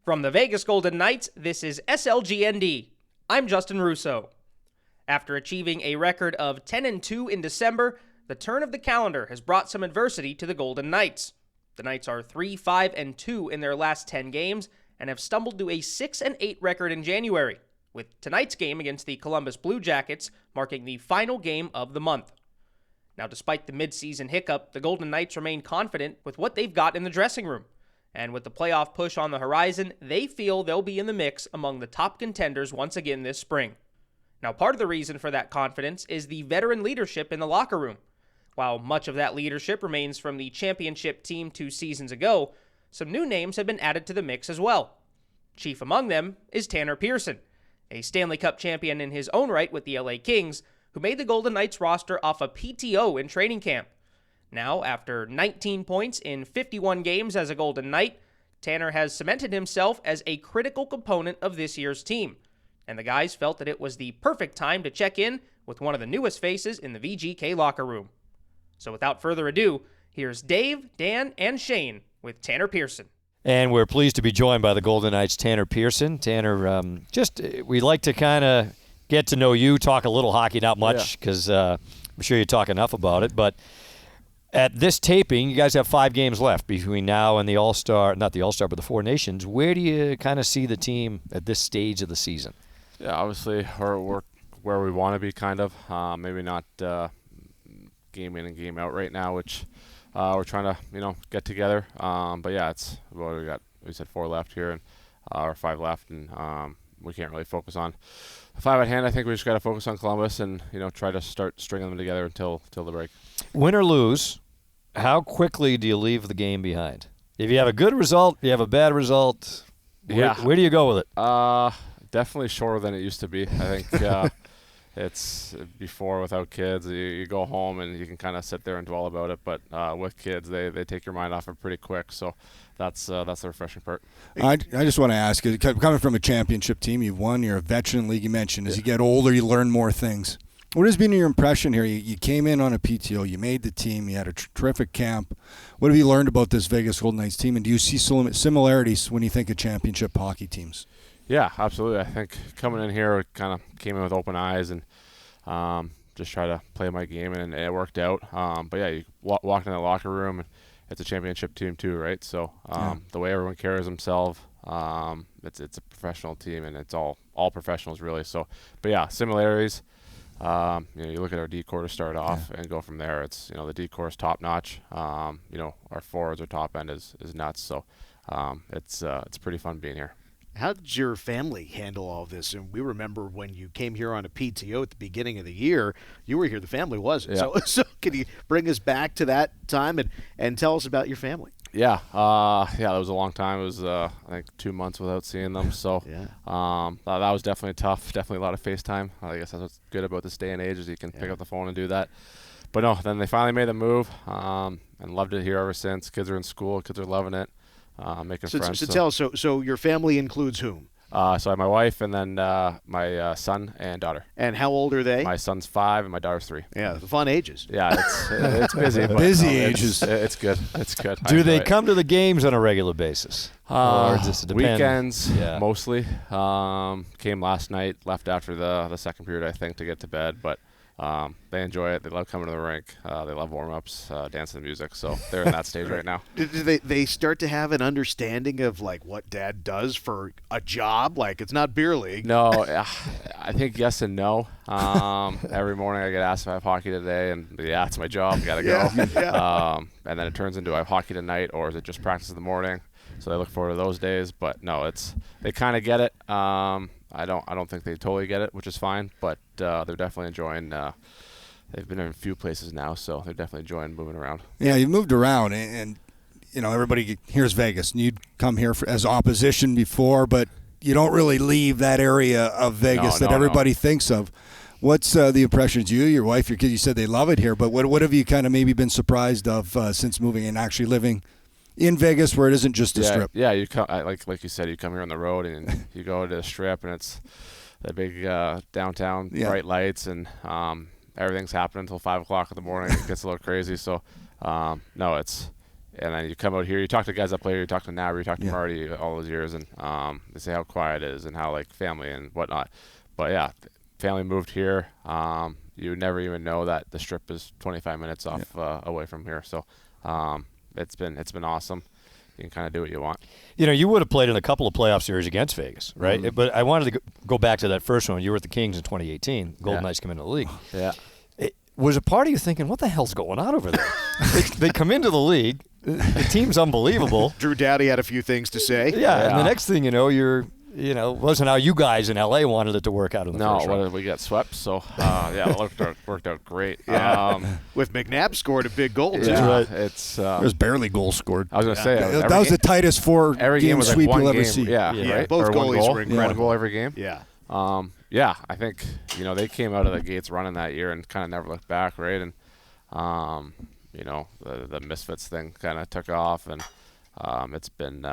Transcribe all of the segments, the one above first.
From the Vegas Golden Knights, this is SLGND. I'm Justin Russo. After achieving a record of 10-2 in December, the turn of the calendar has brought some adversity to the Golden Knights. The Knights are 3-5-2 in their last 10 games and have stumbled to a 6-8 record in January, with tonight's game against the Columbus Blue Jackets marking the final game of the month. Now, despite the midseason hiccup, the Golden Knights remain confident with what they've got in the dressing room. And with the playoff push on the horizon, they feel they'll be in the mix among the top contenders once again this spring. Now, part of the reason for that confidence is the veteran leadership in the locker room. While much of that leadership remains from the championship team 2 seasons ago, some new names have been added to the mix as well. Chief among them is Tanner Pearson, a Stanley Cup champion in his own right with the LA Kings, who made the Golden Knights roster off a PTO in training camp. Now, after 19 points in 51 games as a Golden Knight, Tanner has cemented himself as a critical component of this year's team, and the guys felt that it was the perfect time to check in with one of the newest faces in the VGK locker room. So without further ado, here's Dave, Dan, and Shane with Tanner Pearson. And we're pleased to be joined by the Golden Knights' Tanner Pearson. Tanner, we like to kind of get to know you, talk a little hockey, not much, because I'm sure you talk enough about it, but at this taping, you guys have 5 games left between now and the All-Star, not the All-Star, but the Four Nations. Where do you kind of see the team at this stage of the season? Yeah, obviously we're where we want to be, kind of. Maybe not game in and game out right now, which we're trying to, get together. But yeah, it's we said 4 left here, and or 5 left, and we can't really focus on 5 at hand. I think we just got to focus on Columbus and try to start stringing them together until the break. Win or lose, how quickly do you leave the game behind? If you have a good result, you have a bad result, where do you go with it? Definitely shorter than it used to be. I think it's before without kids. You go home and you can kind of sit there and dwell about it, but with kids, they take your mind off it pretty quick. So that's the refreshing part. I just want to ask you, coming from a championship team, you've won, you're a veteran league, you mentioned. As you get older, you learn more things. What has been your impression here? You came in on a PTO, you made the team, you had a terrific camp. What have you learned about this Vegas Golden Knights team, and do you see similarities when you think of championship hockey teams? Yeah, absolutely. I think coming in here, kind of came in with open eyes and just try to play my game, and it worked out. But yeah, you walk in the locker room, and it's a championship team too, right? So the way everyone carries themselves, it's a professional team, and it's all professionals really. So, but yeah, similarities. You look at our D-core to start off and go from there. It's the D-core is top notch. Our forwards, our top end is nuts. So it's pretty fun being here. How did your family handle all of this? And we remember when you came here on a PTO at the beginning of the year, you were here, the family wasn't. Yeah. So can you bring us back to that time and tell us about your family? Yeah, that was a long time. It was, I think, 2 months without seeing them. So that was definitely tough. Definitely a lot of FaceTime. I guess that's what's good about this day and age is you can pick up the phone and do that. But no, then they finally made the move and loved it here ever since. Kids are in school. Kids are loving it. Making friends. So tell us, so your family includes whom? So I have my wife and then my son and daughter. And how old are they? My son's 5 and my daughter's 3. Yeah, fun ages. Yeah, it's busy. But busy ages. It's good. It's good. Do they come to the games on a regular basis? Or does it depend? Weekends, mostly. Came last night, left after the second period, I think, to get to bed. But they enjoy it. They love coming to the rink. They love warm-ups, dancing to music. So they're in that stage right now. Do they start to have an understanding of like what Dad does for a job? Like it's not beer league. No, I think yes and no. Every morning I get asked if I have hockey today, and it's my job. Gotta go. And then it turns into I have hockey tonight, or is it just practice in the morning? So they look forward to those days. But no, they kind of get it. I don't think they totally get it, which is fine, but they're definitely enjoying. They've been in a few places now, so they're definitely enjoying moving around. Yeah, you moved around, and everybody here's Vegas, and you'd come here as opposition before, but you don't really leave that area of Vegas that everybody thinks of. What's the impressions? Your wife, your kids, you said they love it here, but what have you kind of maybe been surprised of since moving and actually living in Vegas, where it isn't just a strip? Yeah, you come like you said, you come here on the road and you go to the strip, and it's the big downtown bright lights, and everything's happening until 5 o'clock in the morning. It gets a little crazy. So no, it's and then you come out here, you talk to guys that play here, you talk to Nabby, you talk to Marty all those years, and they say how quiet it is and how like family and whatnot. But yeah, family moved here. You never even know that the strip is 25 minutes off away from here. So it's been awesome. You can kind of do what you want. You would have played in a couple of playoff series against Vegas, right? Mm-hmm. But I wanted to go back to that first one. You were at the Kings in 2018. Golden Knights come into the league. Yeah. Was a part of you thinking, what the hell's going on over there? they come into the league. The team's unbelievable. Drew Doughty had a few things to say. Yeah, and the next thing you know, wasn't how you guys in LA wanted it to work out in the first round. No, we got swept, so it worked out great. Yeah. With McNabb scored a big goal too. Yeah, right. It's there's barely goals scored. I was gonna say that was the tightest every game was sweep like you'll ever game. see. Yeah, right? Both goalies were incredible. One goal every game. Yeah. I think they came out of the gates running that year and kind of never looked back, right? And the Misfits thing kind of took off, and it's been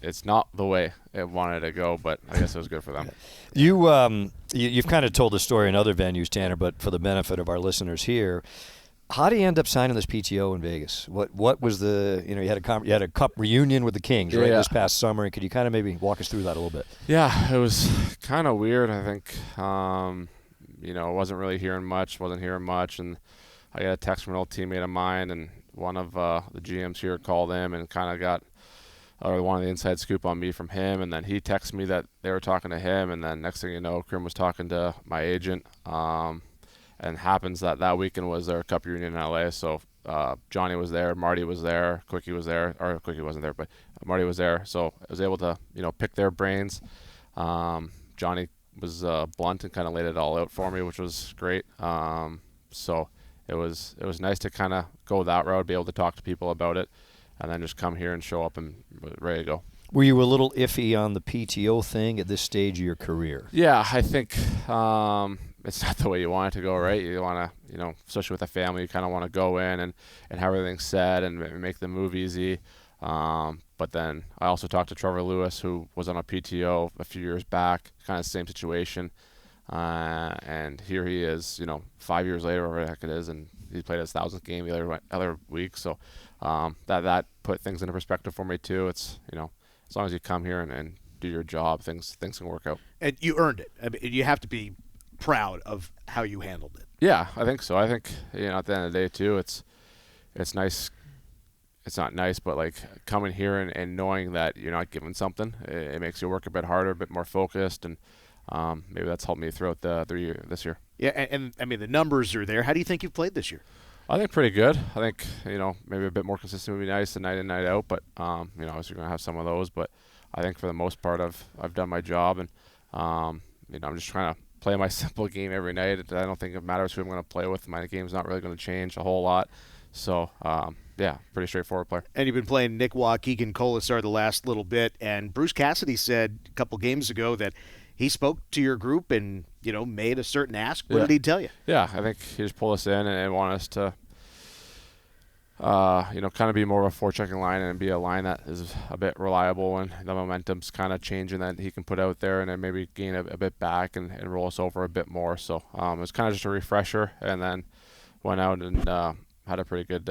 it's not the way it wanted to go, but I guess it was good for them. You've kind of told the story in other venues, Tanner, but for the benefit of our listeners here, how do you end up signing this PTO in Vegas? What was the you had a cup reunion with the Kings this past summer, and could you kind of maybe walk us through that a little bit? Yeah, it was kind of weird. I think wasn't really hearing much, and I got a text from an old teammate of mine, and one of the GMs here called him and kind of got one of the inside scoop on me from him, and then he texted me that they were talking to him, and then next thing you know, Krim was talking to my agent, and happens that weekend was their cup reunion in LA, so Johnny was there, Marty was there, Quickie was there, or Quickie wasn't there, but Marty was there, so I was able to pick their brains. Johnny was blunt and kind of laid it all out for me, which was great. So it was nice to kind of go that route, be able to talk to people about it, and then just come here and show up and ready to go. Were you a little iffy on the PTO thing at this stage of your career? Yeah, I think it's not the way you want it to go, right? You want to, especially with a family, you kind of want to go in and have everything set and make the move easy. But then I also talked to Trevor Lewis, who was on a PTO a few years back, kind of same situation. And here he is, 5 years later, whatever the heck it is, and he played his 1,000th game the other week. So that put things into perspective for me too. It's as long as you come here and do your job, things can work out. And you earned it. I mean, you have to be proud of how you handled it. Yeah, I think so. I think at the end of the day too, it's nice. It's not nice, but like coming here and knowing that you're not given something, it makes you work a bit harder, a bit more focused, and maybe that's helped me throughout this year. Yeah, and I mean the numbers are there. How do you think you've played this year? I think pretty good. I think maybe a bit more consistent would be nice, and night in, night out. But obviously you're gonna have some of those. But I think for the most part, I've done my job, and I'm just trying to play my simple game every night. I don't think it matters who I'm going to play with. My game's not really going to change a whole lot. So pretty straightforward player. And you've been playing Nick Waugh, Keegan Colasar the last little bit, and Bruce Cassidy said a couple games ago that he spoke to your group and made a certain ask. What did he tell you? Yeah, I think he just pulled us in and wanted us to kind of be more of a forechecking line and be a line that is a bit reliable and the momentum's kind of changing that he can put out there, and then maybe gain a bit back and roll us over a bit more. So it was kind of just a refresher, and then went out and had a pretty good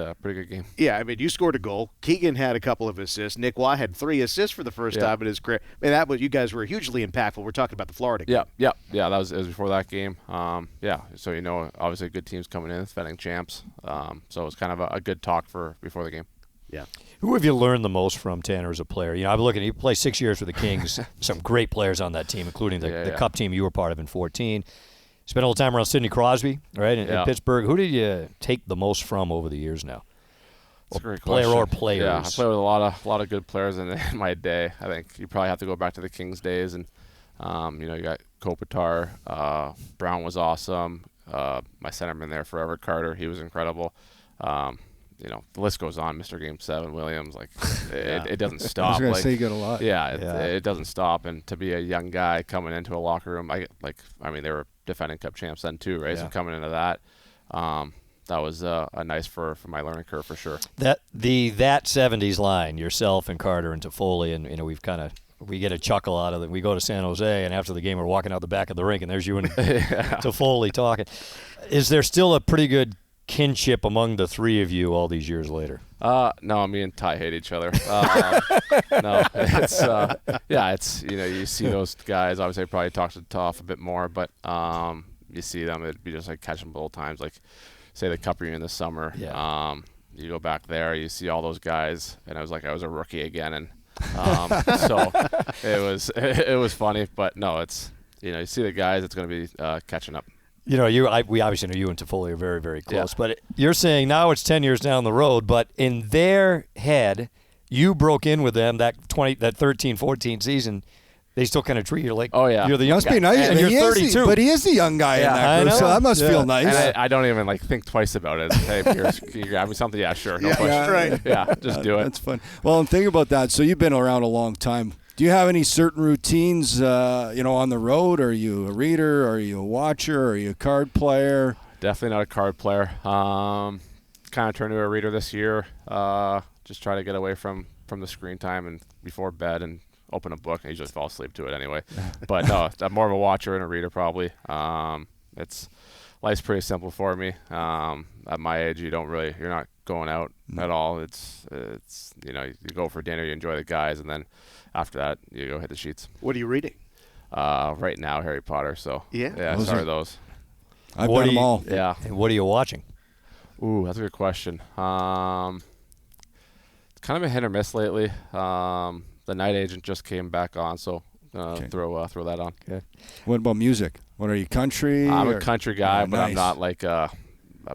game. Yeah, I mean, you scored a goal. Keegan had a couple of assists. Nick Waugh had 3 assists for the first time in his career. I mean, you guys were hugely impactful. We're talking about the Florida game. Yeah. It was before that game. So obviously good teams coming in, defending champs. So it was kind of a good talk for before the game. Yeah. Who have you learned the most from, Tanner, as a player? I'm looking. You played 6 years for the Kings. Some great players on that team, including the Cup team you were part of in 2014. Spent a little time around Sidney Crosby, right, in Pittsburgh. Who did you take the most from over the years now? That's a great player question. Or players? Yeah, I played with a lot of good players in my day. I think you probably have to go back to the Kings days, and you got Kopitar. Brown was awesome. My centerman there forever, Carter. He was incredible. The list goes on. Mr. Game 7, Williams. It doesn't stop. I was going to say you got a lot. Yeah, it doesn't stop. And to be a young guy coming into a locker room, they were defending Cup champs then too, right? Yeah. So coming into that, that was a nice for my learning curve for sure. That 70s line, yourself and Carter and Toffoli, and we get a chuckle out of it. We go to San Jose, and after the game, we're walking out the back of the rink, and there's you and Toffoli talking. Is there still a pretty good kinship among the three of you all these years later? No, me and Ty hate each other. No, it's it's you see those guys. Obviously, I probably talk to Toff a bit more, but you see them. It'd be just like catching both times. Like, say the Cup reunion this summer. Yeah. You go back there, you see all those guys, and I was like, I was a rookie again, and so it was funny. But no, it's you see the guys. It's going to be catching up. We obviously know you and Toffoli are very, very close. Yeah. But you're saying now it's 10 years down the road, but in their head, you broke in with them that 13, 14 season. They still kind of treat you like you're the young guy. Must be nice. And you're 32. But he is the young guy in that group, so that must feel nice. And I don't even think twice about it. Hey, Pierce, can you grab me something? Yeah, sure. No question. Right. Yeah, just do it. That's fun. Well, and think about that. So you've been around a long time. Do you have any certain routines, on the road? Are you a reader? Are you a watcher? Are you a card player? Definitely not a card player. Kind of turned to a reader this year. Just try to get away from the screen time and before bed and open a book. I usually fall asleep to it anyway. But no, I'm more of a watcher and a reader probably. Life's pretty simple for me. At my age, you're not going out at all. It's you go for dinner, you enjoy the guys, and then after that, you go hit the sheets. What are you reading? Right now, Harry Potter. So yeah, sorry those. I've done them all. Yeah. And what are you watching? Ooh, that's a good question. It's kind of a hit or miss lately. The Night Agent just came back on, so throw that on. Okay. What about music? What are you, country? I'm a country guy, but nice. I'm not like a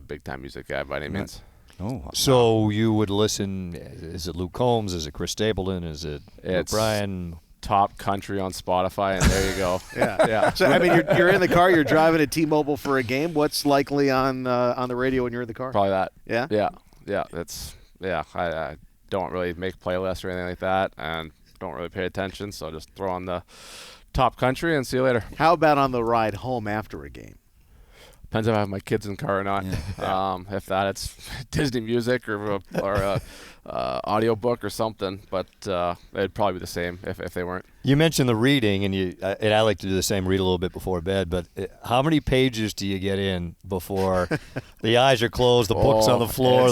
big-time music guy by any means. Oh. So you would listen, is it Luke Combs? Is it Chris Stapleton? Is it Brian? Top country on Spotify, and there you go. Yeah. So, I mean, you're in the car, you're driving to T-Mobile for a game. What's likely on the radio when you're in the car? Probably that. Yeah? Yeah. I don't really make playlists or anything like that, and don't really pay attention, so just throw on the top country and see you later. How about on the ride home after a game? Depends if I have my kids in the car or not. Yeah. If that, it's Disney music or a audio book or something. But it'd probably be the same if they weren't. You mentioned the reading, and I like to do the same, read a little bit before bed. But how many pages do you get in before the eyes are closed, the book's on the floor?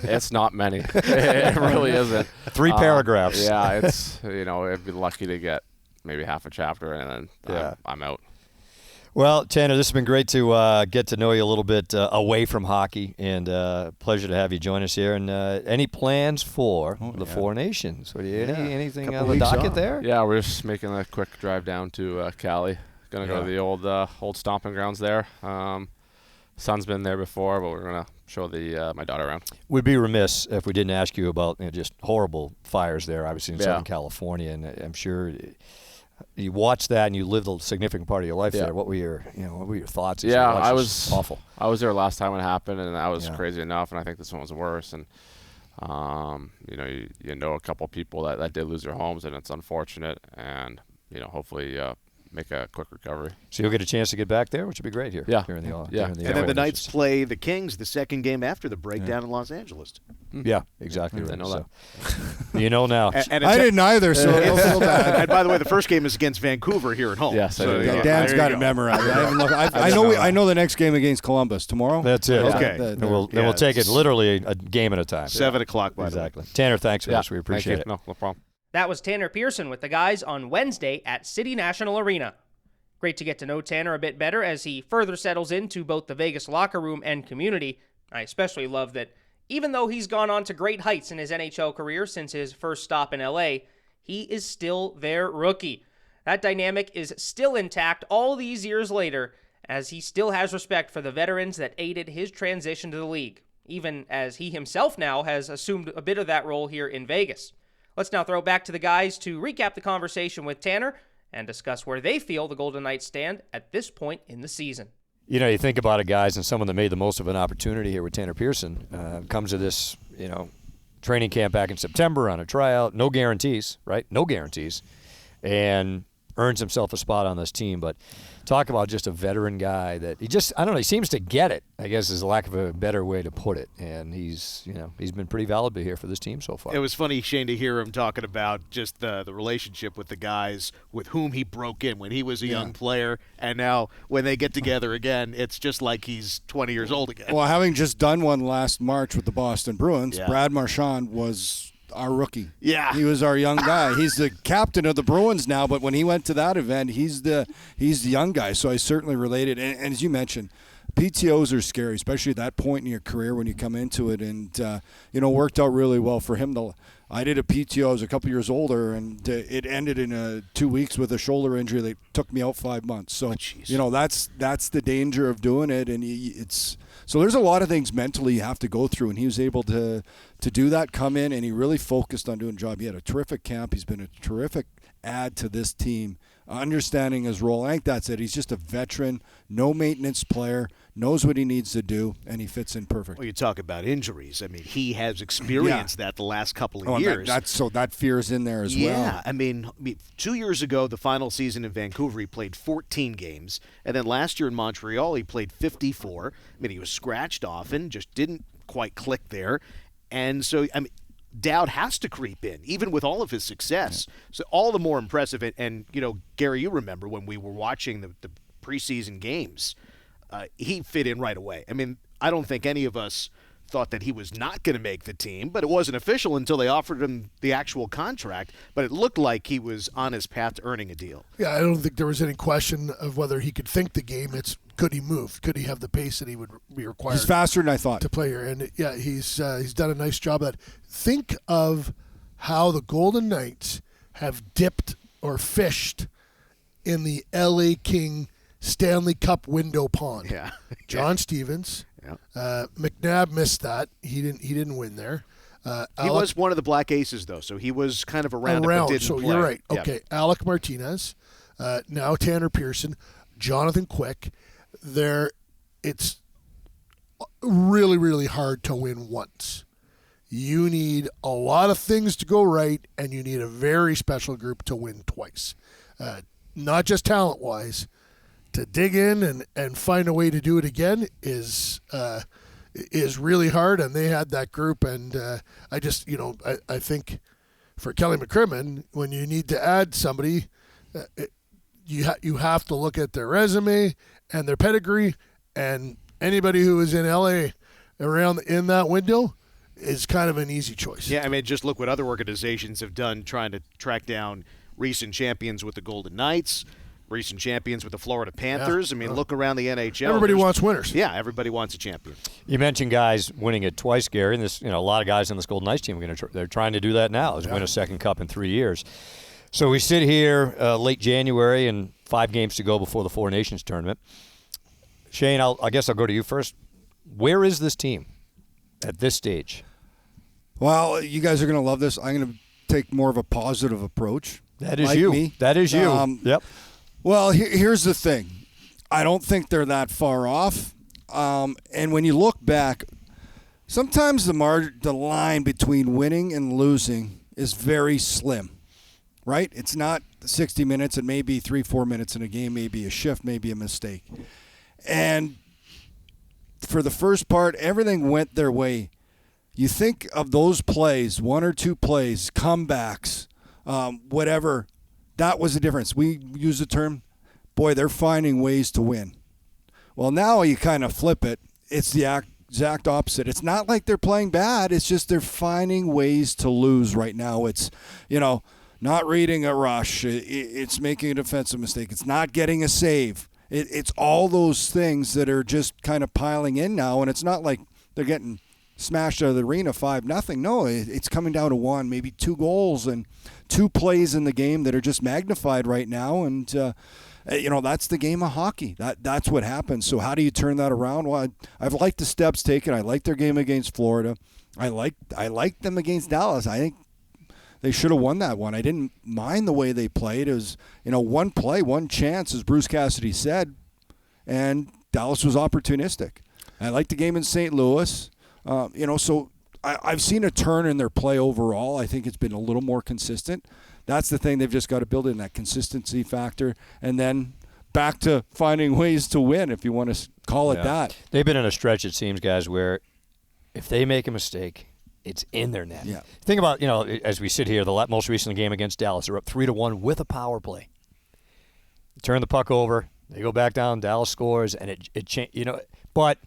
It's not many. It really isn't. 3 paragraphs. Yeah, it's I'd be lucky to get maybe half a chapter, and then I'm out. Well, Tanner, this has been great to get to know you a little bit away from hockey, and pleasure to have you join us here. And any plans for the Four Nations? Anything on the docket there? Yeah, we're just making a quick drive down to Cali. Going to go to the old stomping grounds there. Son's been there before, but we're going to show my daughter around. We'd be remiss if we didn't ask you about just horrible fires there, obviously in Southern California, and I'm sure you watched that and you lived a significant part of your life there. What were your thoughts? Yeah, I was awful. I was there last time it happened, and that was crazy enough. And I think this one was worse. And you know a couple people that did lose their homes, and it's unfortunate. And hopefully make a quick recovery. So you'll get a chance to get back there, which would be great here. Yeah. Here in the and then the Knights play the Kings the second game after the break down in Los Angeles. Yeah, exactly. Right. I know that. You know now. And I didn't either, so don't feel bad. And by the way, the first game is against Vancouver here at home. Yes, so Dan's got it memorized. I haven't looked. I know the next game against Columbus tomorrow. That's it. Okay. Then we'll take it literally a game at a time. 7 o'clock. Exactly. Tanner, thanks so much. We appreciate it. No problem. That was Tanner Pearson with the guys on Wednesday at City National Arena. Great to get to know Tanner a bit better as he further settles into both the Vegas locker room and community. I especially love that even though he's gone on to great heights in his NHL career since his first stop in LA, he is still their rookie. That dynamic is still intact all these years later, as he still has respect for the veterans that aided his transition to the league, even as he himself now has assumed a bit of that role here in Vegas. Let's now throw back to the guys to recap the conversation with Tanner and discuss where they feel the Golden Knights stand at this point in the season. You think about it, guys, and someone that made the most of an opportunity here with Tanner Pearson comes to this, training camp back in September on a tryout. No guarantees, right? No guarantees. And earns himself a spot on this team. But talk about just a veteran guy that he seems to get it, I guess is lack of a better way to put it. And he's been pretty valuable here for this team so far. It was funny, Shane, to hear him talking about just the relationship with the guys with whom he broke in when he was a young player, and now when they get together again, it's just like he's 20 years old again. Well, having just done one last March with the Boston Bruins, Brad Marchand was our rookie. Yeah. He was our young guy. He's the captain of the Bruins now, but when he went to that event, he's the young guy. So I certainly related. And as you mentioned, PTOs are scary, especially at that point in your career when you come into it. And, worked out really well for him. I did a PTO. I was a couple years older, and it ended in 2 weeks with a shoulder injury that took me out 5 months. So, that's the danger of doing it. And so there's a lot of things mentally you have to go through, and he was able to do that, come in, and he really focused on doing a job. He had a terrific camp. He's been a terrific add to this team, understanding his role. I think that's it. He's just a veteran, no-maintenance player, knows what he needs to do, and he fits in perfect. Well, you talk about injuries. I mean, he has experienced that the last couple of years. So that fear is in there as well. Yeah, I mean, 2 years ago, the final season in Vancouver, he played 14 games. And then last year in Montreal, he played 54. I mean, he was scratched often, just didn't quite click there. And so, I mean, doubt has to creep in, even with all of his success. So all the more impressive. And Gary, you remember when we were watching the preseason games, he fit in right away. I mean, I don't think any of us thought that he was not going to make the team, but it wasn't official until they offered him the actual contract. But it looked like he was on his path to earning a deal. Yeah, I don't think there was any question of whether he could think the game. It's could he move? Could he have the pace that he would be required? He's faster than I thought to play here, and he's done a nice job of that. Think of how the Golden Knights have dipped or fished in the LA King Stanley Cup window pond. Yeah, John Stevens. Yeah. McNabb missed that. He didn't win there. He was one of the Black Aces, though, so he was kind of around it, but didn't so play. You're right. Yep. Okay, Alec Martinez, now Tanner Pearson, Jonathan Quick. It's really, really hard to win once. You need a lot of things to go right, and you need a very special group to win twice. Not just talent-wise. To dig in and find a way to do it again is really hard, and they had that group. And I think for Kelly McCrimmon, when you need to add somebody, you have to look at their resume and their pedigree, and anybody who is in LA around in that window is kind of an easy choice. Yeah, I mean, just look what other organizations have done trying to track down recent champions with the Golden Knights, recent champions with the Florida Panthers. I mean, look around the NHL. Everybody wants winners. Yeah, everybody wants a champion. You mentioned guys winning it twice, Gary, and this, a lot of guys on this Golden Knights team they're trying to do that now, is win a second cup in 3 years. So we sit here late January and 5 games to go before the Four Nations tournament. Shane, I guess I'll go to you first. Where is this team at this stage? Well, you guys are going to love this. I'm going to take more of a positive approach. That is you. Me. That is you. Yep. Well, here's the thing. I don't think they're that far off. And when you look back, sometimes the line between winning and losing is very slim, right? It's not 60 minutes. It may be 3-4 minutes in a game, maybe a shift, maybe a mistake. And for the first part, everything went their way. You think of those plays, 1 or 2 plays, comebacks, whatever. That was the difference. We use the term, boy, they're finding ways to win. Well, now you kind of flip it. It's the exact opposite. It's not like they're playing bad. It's just they're finding ways to lose right now. It's, not reading a rush. It's making a defensive mistake. It's not getting a save. It's all those things that are just kind of piling in now, and it's not like they're getting smashed out of the arena 5-0. No, it's coming down to 1, maybe 2 goals and 2 plays in the game that are just magnified right now. And, that's the game of hockey. That's what happens. So how do you turn that around? Well, I've liked the steps taken. I like their game against Florida. I liked them against Dallas. I think they should have won that one. I didn't mind the way they played. It was, one play, one chance, as Bruce Cassidy said, and Dallas was opportunistic. I liked the game in St. Louis. So I've seen a turn in their play overall. I think it's been a little more consistent. that's the thing they've just got to build in, that consistency factor, and then back to finding ways to win, if you want to call it that. They've been in a stretch, it seems, guys, where if they make a mistake, it's in their net. Yeah. Think about, as we sit here, the most recent game against Dallas, they're up 3-1 with a power play. Turn the puck over, they go back down, Dallas scores, and it changed. But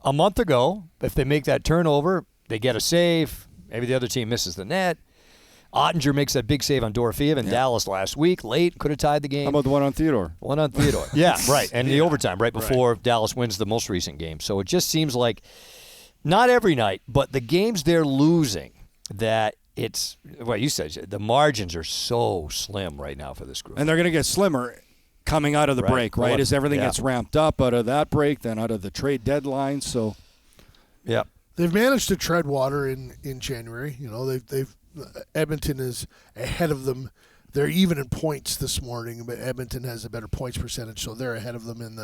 a month ago, if they make that turnover, they get a save. Maybe the other team misses the net. Ottinger makes that big save on Dorofeev in Dallas last week. Late, could have tied the game. How about the one on Theodore? One on Theodore. Yeah, right. And the overtime right before Dallas wins the most recent game. So it just seems like not every night, but the games they're losing, that it's, well, you said the margins are so slim right now for this group. And they're going to get slimmer coming out of the break, right? As everything gets ramped up out of that break, then out of the trade deadline. So, yeah. They've managed to tread water in January. They've Edmonton is ahead of them. They're even in points this morning, but Edmonton has a better points percentage, so they're ahead of them in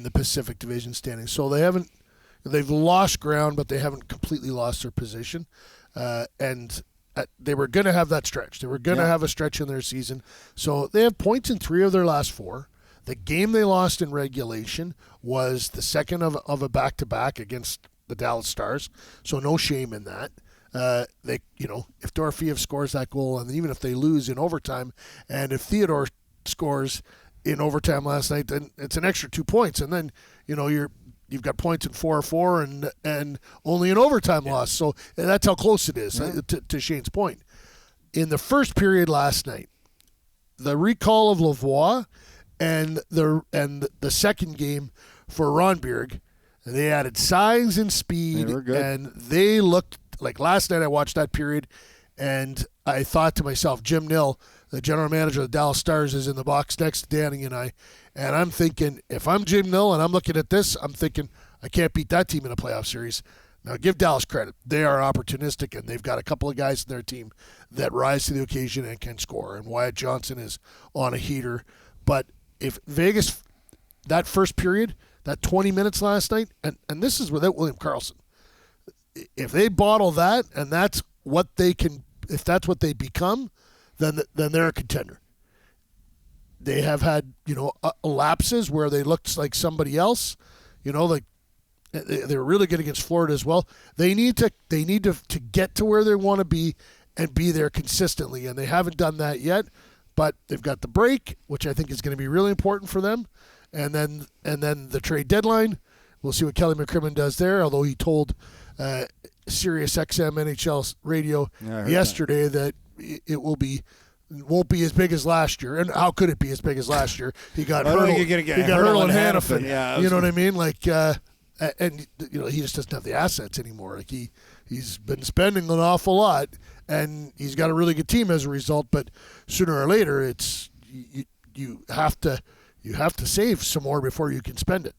the Pacific Division standings. So they've lost ground, but they haven't completely lost their position. They were going to have that stretch. They were going to have a stretch in their season. So they have points in 3 of their last 4. The game they lost in regulation was the second of a back-to-back against the Dallas Stars. So no shame in that. If Dorofeev scores that goal, and even if they lose in overtime, and if Theodore scores in overtime last night, then it's an extra 2 points, and then you've got points in 4-4 and only an overtime loss. So that's how close it is. To Shane's point, in the first period last night, the recall of Lavoie and the second game for Ronberg, they added size and speed, and they looked like last night. I watched that period, and I thought to myself, Jim Nill, the general manager of the Dallas Stars, is in the box next to Danny and I, and I'm thinking, if I'm Jim Nill and I'm looking at this, I'm thinking, I can't beat that team in a playoff series. Now, give Dallas credit. They are opportunistic, and they've got a couple of guys in their team that rise to the occasion and can score, and Wyatt Johnson is on a heater. But if Vegas, that first period, that 20 minutes last night, and this is without William Karlsson, if they bottle that and that's what they can, if that's what they become, then they're a contender. They have had lapses where they looked like somebody else, like they were really good against Florida as well. They need to get to where they want to be and be there consistently, and they haven't done that yet. But they've got the break, which I think is going to be really important for them, and then the trade deadline. We'll see what Kelly McCrimmon does there. Although he told Sirius XM NHL radio yesterday that it won't be as big as last year. And how could it be as big as last year? He got Hurdle. He got Hurdle and Hanifin. Yeah, you know what I mean? Like, and he just doesn't have the assets anymore. Like he's been spending an awful lot, and he's got a really good team as a result. But sooner or later, it's you have to save some more before you can spend it.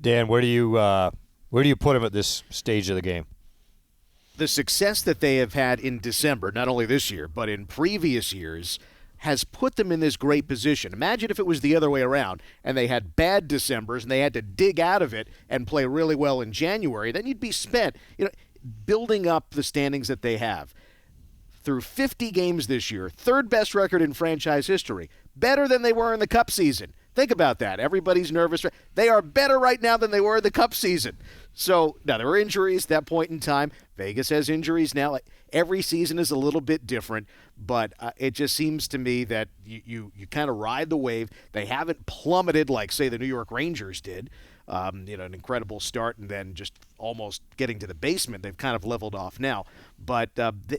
Dan, where do you put him at this stage of the game? The success that they have had in December, not only this year, but in previous years, has put them in this great position. Imagine if it was the other way around and they had bad Decembers and they had to dig out of it and play really well in January. Then you'd be spent, building up the standings that they have. Through 50 games this year, third best record in franchise history, better than they were in the Cup season. Think about that. Everybody's nervous. They are better right now than they were in the Cup season. So, now there were injuries at that point in time. Vegas has injuries now. Every season is a little bit different, but it just seems to me that you kind of ride the wave. They haven't plummeted like, say, the New York Rangers did. An incredible start and then just almost getting to the basement. They've kind of leveled off now. But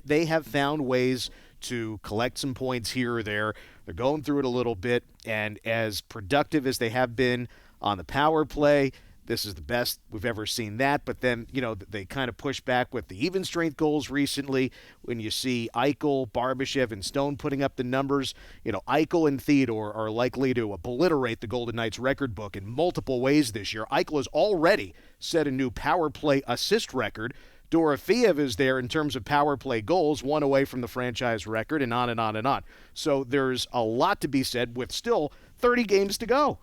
they have found ways to collect some points here or there. They're going through it a little bit, and as productive as they have been on the power play, this is the best we've ever seen that. But then, they kind of push back with the even strength goals recently. When you see Eichel, Barbashev, and Stone putting up the numbers, Eichel and Theodore are likely to obliterate the Golden Knights record book in multiple ways this year. Eichel has already set a new power play assist record. Dorofeev is there in terms of power play goals, one away from the franchise record, and on and on and on. So there's a lot to be said with still 30 games to go.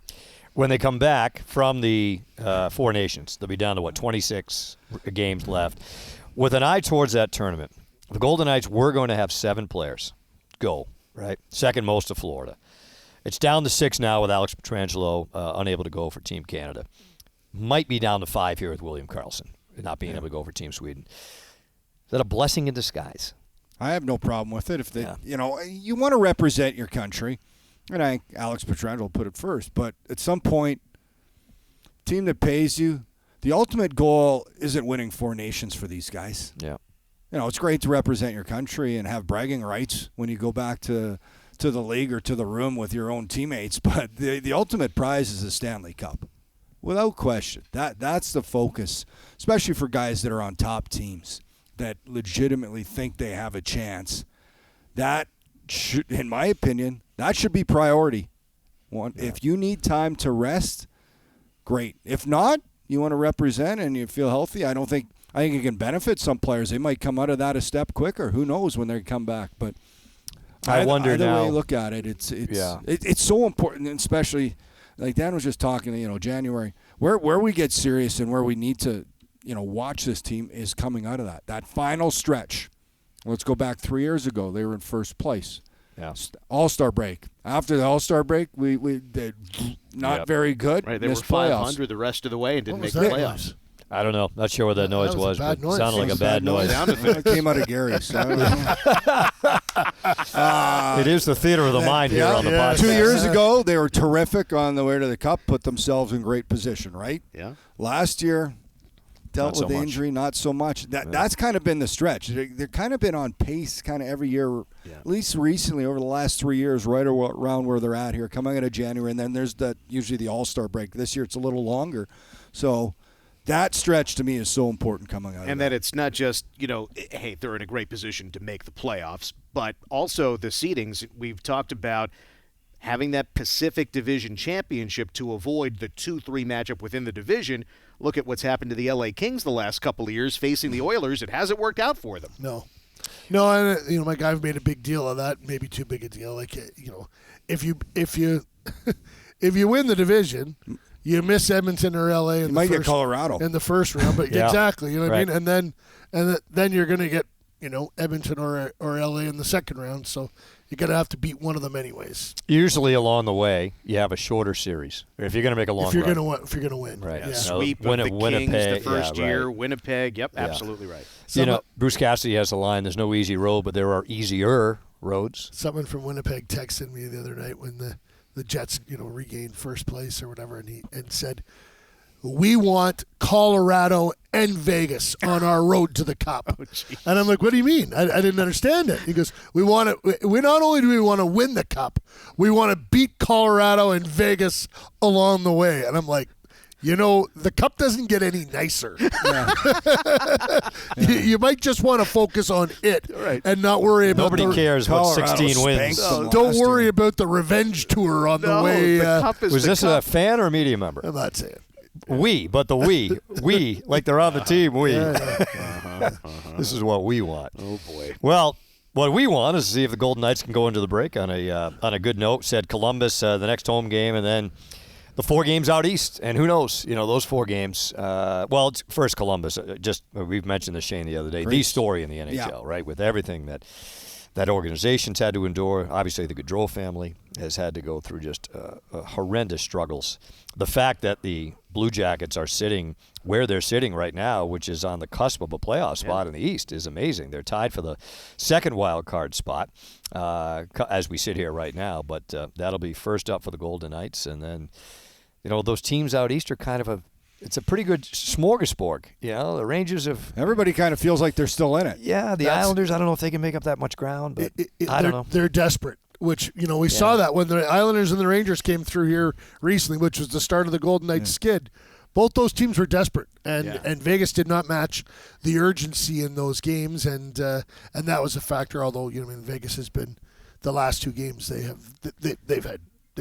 When they come back from the Four Nations, they'll be down to, 26 games left. With an eye towards that tournament, the Golden Knights were going to have 7 players go, right? Second most to Florida. It's down to 6 now with Alex Pietrangelo unable to go for Team Canada. Might be down to 5 here with William Karlsson not being able to go for Team Sweden. Is that a blessing in disguise? I have no problem with it. If they, you want to represent your country, and I think Alex Pietrangelo put it first. But at some point, team that pays you, the ultimate goal isn't winning 4 nations for these guys. Yeah. It's great to represent your country and have bragging rights when you go back to the league or to the room with your own teammates, but the ultimate prize is the Stanley Cup. Without question. That's the focus, especially for guys that are on top teams that legitimately think they have a chance. That should, in my opinion, that should be priority. If you need time to rest, great. If not, you want to represent and you feel healthy, I think it can benefit some players. They might come out of that a step quicker. Who knows when they come back, but I wonder either now. way you look at it, it's so important, and especially like Dan was just talking. January, where we get serious and where we need to, watch this team is coming out of that final stretch. Let's go back 3 years ago. They were in first place. Yeah. All-Star break. After the All-Star break, we did not very good. Right, they were missed 500 the rest of the way and didn't make the playoffs. I don't know. Not sure what that noise was, a bad but noise. it sounded like a bad noise. It came out of Gary, so I don't know. It is the theater of the mind here on the podcast. 2 years ago, they were terrific on the way to the Cup, put themselves in great position, right? Yeah. Last year, dealt Not so with the much. injury, not so much. That's kind of been the stretch. They're kind of been on pace kind of every year, at least recently over the last 3 years, right around where they're at here, coming out of January. And then there's usually the All-Star break. This year it's a little longer. So that stretch to me is so important coming out of And that. that it's not just, hey, they're in a great position to make the playoffs, but also the seedings. We've talked about having that Pacific Division championship to avoid the 2-3 matchup within the division. Look at what's happened to the LA Kings the last couple of years facing the Oilers. It hasn't worked out for them. No, and my guy made a big deal of that. Maybe too big a deal. Like if you if you win the division, you miss Edmonton or LA. You might get Colorado in the first round, but Yeah. exactly, you know what Right. I mean. And then you're going to get Edmonton or LA in the second round. So you're going to have to beat one of them anyways. Usually along the way, you have a shorter series. Or if you're going to make a long If you're run. going to win, Right. Yeah. Yeah. Sweep of the Winnipeg, Kings the first yeah, year, right. Winnipeg. Yep, absolutely right. Bruce Cassidy has a line, there's no easy road, but there are easier roads. Someone from Winnipeg texted me the other night when the Jets, regained first place or whatever, and said, "We want Colorado and Vegas on our road to the Cup." And I'm like, "What do you mean?" I didn't understand it. He goes, "We want to. We not only do we want to win the Cup, we want to beat Colorado and Vegas along the way." And I'm like, the Cup doesn't get any nicer. You might just want to focus on it and not worry about Nobody cares what Colorado 16 wins. spanked them Don't last worry year. about the revenge tour on the way. the Cup is Was the this Cup. a fan or a media member? I'm not saying. We, like they're on the team, we. This is what we want. Oh, boy. Well, what we want is to see if the Golden Knights can go into the break on a good note. Said Columbus, the next home game, and then the 4 games out east. And who knows, those 4 games. It's first Columbus. We've mentioned this, Shane, the other day. The story in the NHL, right, with everything that organization's had to endure. Obviously, the Gaudreau family has had to go through just horrendous struggles. The fact that the Blue Jackets are sitting where they're sitting right now, which is on the cusp of a playoff spot in the East, is amazing. They're tied for the second wild card spot as we sit here right now, but that'll be first up for the Golden Knights. And then, those teams out East are kind of it's a pretty good smorgasbord. The Rangers have... Everybody kind of feels like they're still in it. Yeah, the Islanders, I don't know if they can make up that much ground, but I don't know. They're desperate, which, we saw that when the Islanders and the Rangers came through here recently, which was the start of the Golden Knights skid. Both those teams were desperate, and Vegas did not match the urgency in those games, and that was a factor, although, Vegas has been, the last 2 games, they've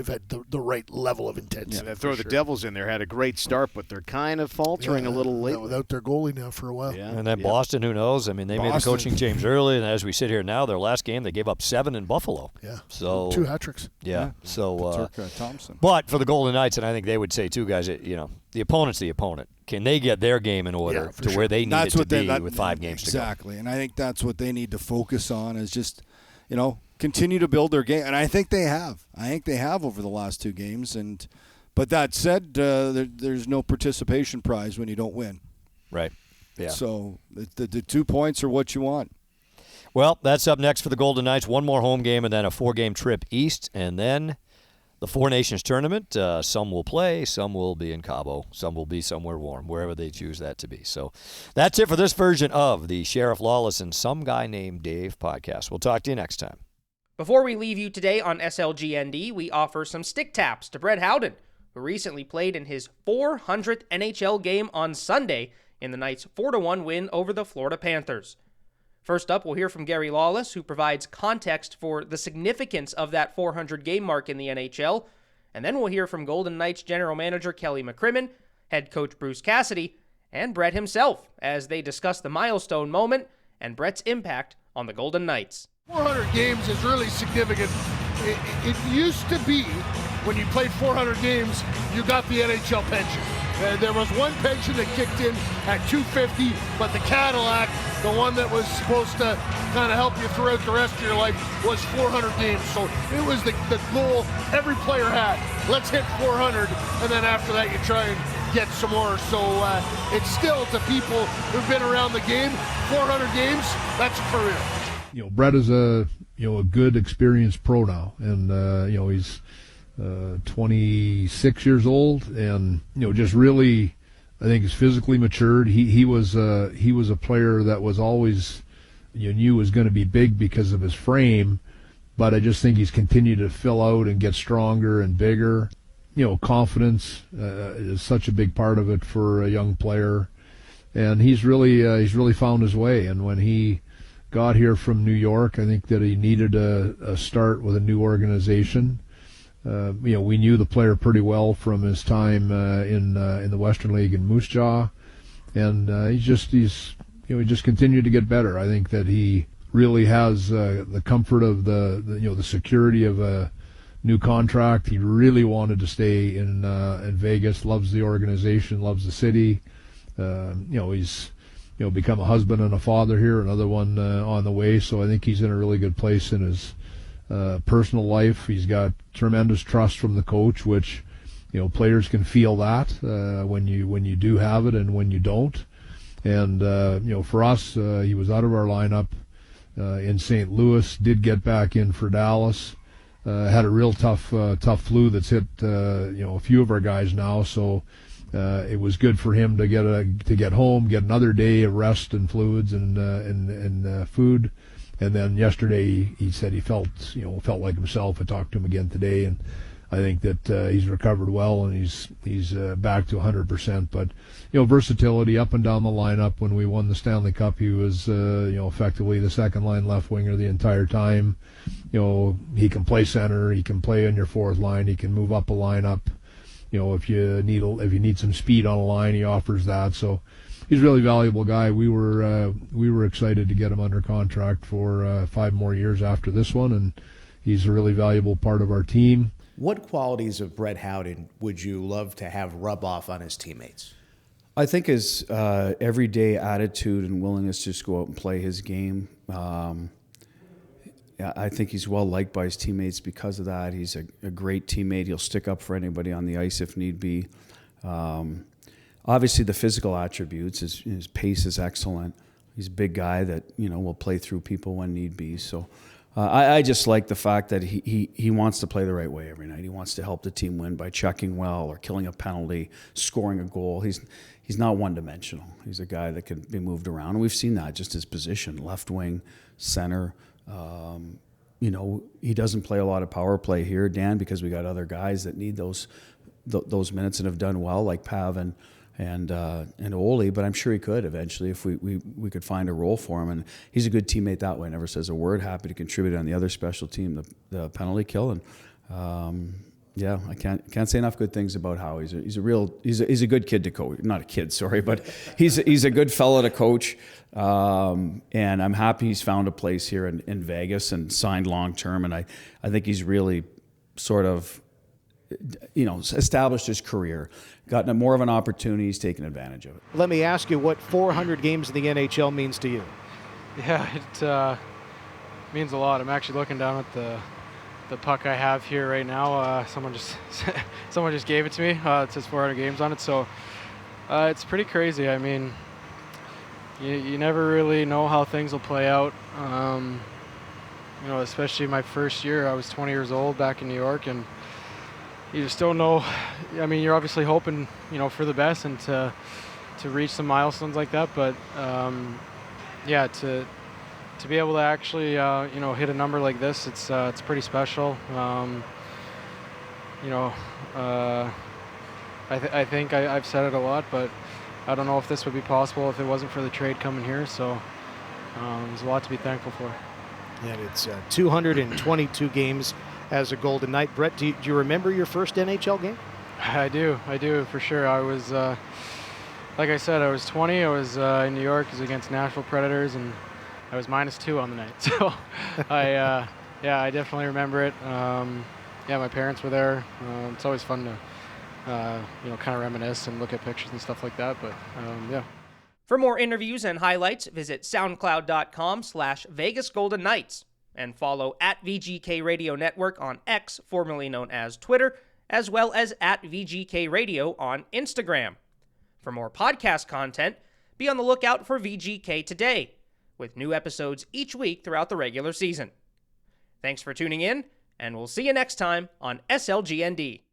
had the right level of intensity. Yeah, throw the Devils in there. Had a great start, but they're kind of faltering a little late. Without their goalie now for a while. Yeah. And then Boston, who knows? I mean, they made the coaching change early, and as we sit here now, their last game, they gave up 7 in Buffalo. Yeah. So 2 hat-tricks. Yeah. So, Thompson. but for the Golden Knights, and I think they would say too, guys, the opponent's the opponent. Can they get their game in order to where they need it to be with 5 games to go? Exactly, and I think that's what they need to focus on is just, continue to build their game, and I think they have. I think they have over the last 2 games. But that said, there's no participation prize when you don't win. Right. Yeah. So the 2 points are what you want. Well, that's up next for the Golden Knights. One more home game and then a 4-game trip east, and then the Four Nations tournament. Some will play, some will be in Cabo, some will be somewhere warm, wherever they choose that to be. So that's it for this version of the Sheriff Lawless and Some Guy Named Dave podcast. We'll talk to you next time. Before we leave you today on SLGND, we offer some stick taps to Brett Howden, who recently played in his 400th NHL game on Sunday in the Knights' 4-1 win over the Florida Panthers. First up, we'll hear from Gary Lawless, who provides context for the significance of that 400-game mark in the NHL. And then we'll hear from Golden Knights general manager Kelly McCrimmon, head coach Bruce Cassidy, and Brett himself as they discuss the milestone moment and Brett's impact on the Golden Knights. 400 games is really significant. It used to be when you played 400 games, you got the NHL pension. There was one pension that kicked in at $250, but the Cadillac, the one that was supposed to kind of help you throughout the rest of your life, was 400 games. So it was the goal every player had. Let's hit 400, and then after that you try and get some more. So it's still, to people who've been around the game, 400 games, that's a career. Brett is a good, experienced pro now, and he's 26 years old, and just really, I think, is physically matured. He was a player that was always knew was going to be big because of his frame, but I just think he's continued to fill out and get stronger and bigger. Confidence is such a big part of it for a young player, and he's really found his way. And when he got here from New York, I think that he needed a start with a new organization. We knew the player pretty well from his time in the Western League in Moose Jaw, and he just continued to get better. I think that he really has the comfort of the security of a new contract. He really wanted to stay in Vegas. Loves the organization, loves the city. He's become a husband and a father here. Another one on the way. So I think he's in a really good place in his personal life. He's got tremendous trust from the coach, which players can feel that when you do have it and when you don't. And for us, he was out of our lineup in St. Louis. Did get back in for Dallas. Had a real tough flu that's hit a few of our guys now. So it was good for him to get home, get another day of rest and fluids and food. And then yesterday he said he felt like himself. I talked to him again today, and I think that he's recovered well and he's back to 100%. But versatility up and down the lineup. When we won the Stanley Cup, he was effectively the second line left winger the entire time. He can play center, he can play on your fourth line, he can move up a lineup. If you need some speed on a line, he offers that. So he's a really valuable guy. We were excited to get him under contract for 5 more years after this one, and he's a really valuable part of our team. What qualities of Brett Howden would you love to have rub off on his teammates? I think his everyday attitude and willingness to just go out and play his game. I think he's well liked by his teammates because of that. He's a great teammate. He'll stick up for anybody on the ice if need be. Obviously, the physical attributes, his pace is excellent. He's a big guy that will play through people when need be. So I just like the fact that he wants to play the right way every night. He wants to help the team win by checking well or killing a penalty, scoring a goal. He's not one-dimensional. He's a guy that can be moved around, and we've seen that, just his position, left wing, center. He doesn't play a lot of power play here, Dan, because we got other guys that need those minutes and have done well, like Pav and Ole. But I'm sure he could eventually if we could find a role for him. And he's a good teammate that way. Never says a word. Happy to contribute on the other special team, the penalty kill. And I can't say enough good things about how he's a good kid to coach. Not a kid, sorry, but he's a good fellow to coach. And I'm happy he's found a place here in Vegas and signed long term. And I think he's really sort of established his career, gotten more of an opportunity. He's taken advantage of it. Let me ask you what 400 games in the NHL means to you. Yeah, means a lot. I'm actually looking down at the puck I have here right now. Someone just gave it to me. It says 400 games on it, so it's pretty crazy. I mean, you never really know how things will play out. Especially my first year, I was 20 years old back in New York, and you just don't know. I mean, you're obviously hoping, for the best and to reach some milestones like that, but to be able to actually, hit a number like this, it's pretty special. I think I've said it a lot, but I don't know if this would be possible if it wasn't for the trade coming here. So there's a lot to be thankful for. And it's 222 games as a Golden Knight. Brett, do you remember your first NHL game? I do for sure. I was, like I said, I was 20. I was in New York. It was against Nashville Predators, and I was -2 on the night. So I definitely remember it. My parents were there. It's always fun to, kind of reminisce and look at pictures and stuff like that. But yeah. For more interviews and highlights, visit soundcloud.com/Vegas Golden Knights and follow @VGK Radio Network on X, formerly known as Twitter, as well as @VGK Radio on Instagram. For more podcast content, be on the lookout for VGK Today, with new episodes each week throughout the regular season. Thanks for tuning in, and we'll see you next time on SLGND.